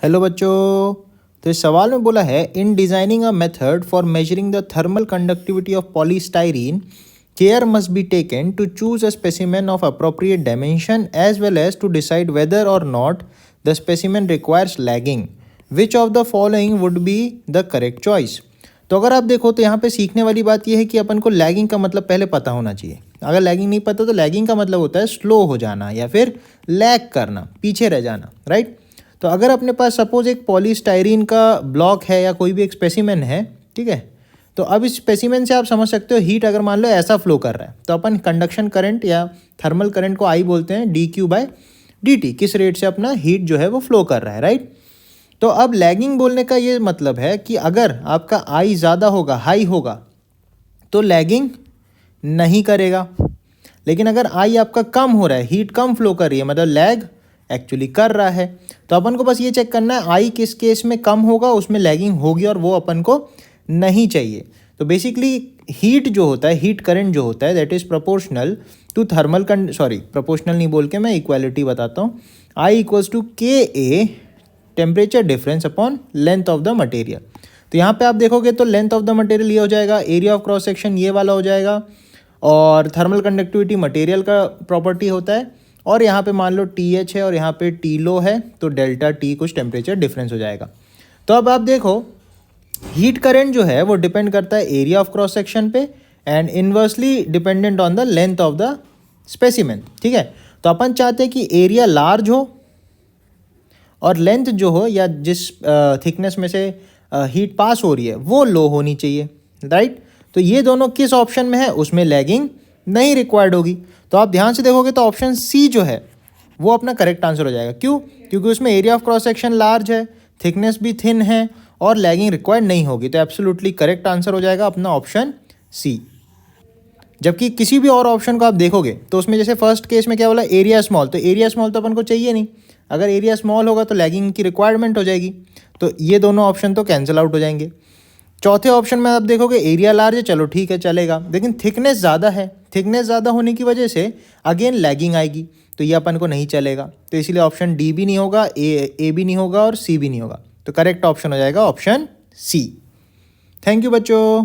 Hello बच्चों। तो इस सवाल में बोला है in designing a method for measuring the thermal conductivity of polystyrene care must be taken to choose a specimen of appropriate dimension as well as to decide whether or not the specimen requires lagging which of the following would be the correct choice. तो अगर आप देखो तो यहाँ पे सीखने वाली बात यह है कि अपन को लैगिंग का मतलब पहले पता होना चाहिए। अगर लैगिंग नहीं पता तो लैगिंग का मतलब होता है स्लो हो जाना या फिर लैग करना, पीछे रह जाना, राइट। तो अगर अपने पास सपोज एक पॉलीस्टाइरीन का ब्लॉक है या कोई भी एक स्पेसिमेन है, ठीक है, तो अब इस स्पेसिमेन से आप समझ सकते हो हीट अगर मान लो ऐसा फ्लो कर रहा है तो अपन कंडक्शन करंट या थर्मल करंट को आई बोलते हैं dQ/dt, किस रेट से अपना हीट जो है वो फ्लो कर रहा है, राइट। तो अब लैगिंग बोलने का ये मतलब है कि अगर आपका आई ज़्यादा होगा, हाई होगा, तो लैगिंग नहीं करेगा। लेकिन अगर आई आपका कम हो रहा है, हीट कम फ्लो कर रही है, मतलब लैग एक्चुअली कर रहा है, तो अपन को बस ये चेक करना है आई किस केस में कम होगा, उसमें लैगिंग होगी और वो अपन को नहीं चाहिए। तो बेसिकली हीट जो होता है, हीट करंट जो होता है that is proportional to thermal proportional नहीं बोल के मैं इक्वालिटी बताता हूँ। I equals to KA temperature difference upon length of the material. तो यहाँ पे आप देखोगे तो लेंथ ऑफ द मटेरियल ये हो जाएगा, एरिया ऑफ क्रॉस सेक्शन ये वाला हो जाएगा, और थर्मल कंडक्टिविटी मटेरियल का प्रॉपर्टी होता है, और यहाँ पे मान लो TH है और यहाँ पे T लो है, तो डेल्टा T कुछ टेम्परेचर डिफरेंस हो जाएगा। तो अब आप देखो हीट करंट जो है वो डिपेंड करता है एरिया ऑफ क्रॉस सेक्शन पे and inversely dependent on the length of the specimen, ठीक है। तो अपन चाहते हैं कि एरिया लार्ज हो और लेंथ जो हो या जिस थिकनेस में से हीट पास हो रही है वो लो होनी चाहिए, राइट। तो ये दोनों किस ऑप्शन में है, उसमें लैगिंग नहीं रिक्वायर्ड होगी। तो आप ध्यान से देखोगे तो ऑप्शन सी जो है वो अपना करेक्ट आंसर हो जाएगा। क्यों? क्योंकि उसमें area of cross section large है, थिकनेस भी थिन है और लैगिंग रिक्वायर्ड नहीं होगी। तो एब्सोल्युटली करेक्ट आंसर हो जाएगा अपना ऑप्शन सी। जबकि किसी भी और ऑप्शन को आप देखोगे तो उसमें जैसे फर्स्ट केस में क्या बोला, एरिया स्मॉल, तो एरिया स्मॉल तो अपन को चाहिए नहीं। अगर एरिया स्मॉल होगा तो लैगिंग की रिक्वायरमेंट हो जाएगी, तो ये दोनों ऑप्शन तो कैंसिल आउट हो जाएंगे। चौथे ऑप्शन में आप देखोगे एरिया लार्ज है, चलो ठीक है चलेगा, लेकिन थिकनेस ज़्यादा है, थिकनेस ज़्यादा होने की वजह से अगेन लैगिंग आएगी, तो ये अपन को नहीं चलेगा। तो इसीलिए ऑप्शन डी भी नहीं होगा, ए भी नहीं होगा और सी भी नहीं होगा। तो करेक्ट ऑप्शन हो जाएगा ऑप्शन सी। थैंक यू बच्चों।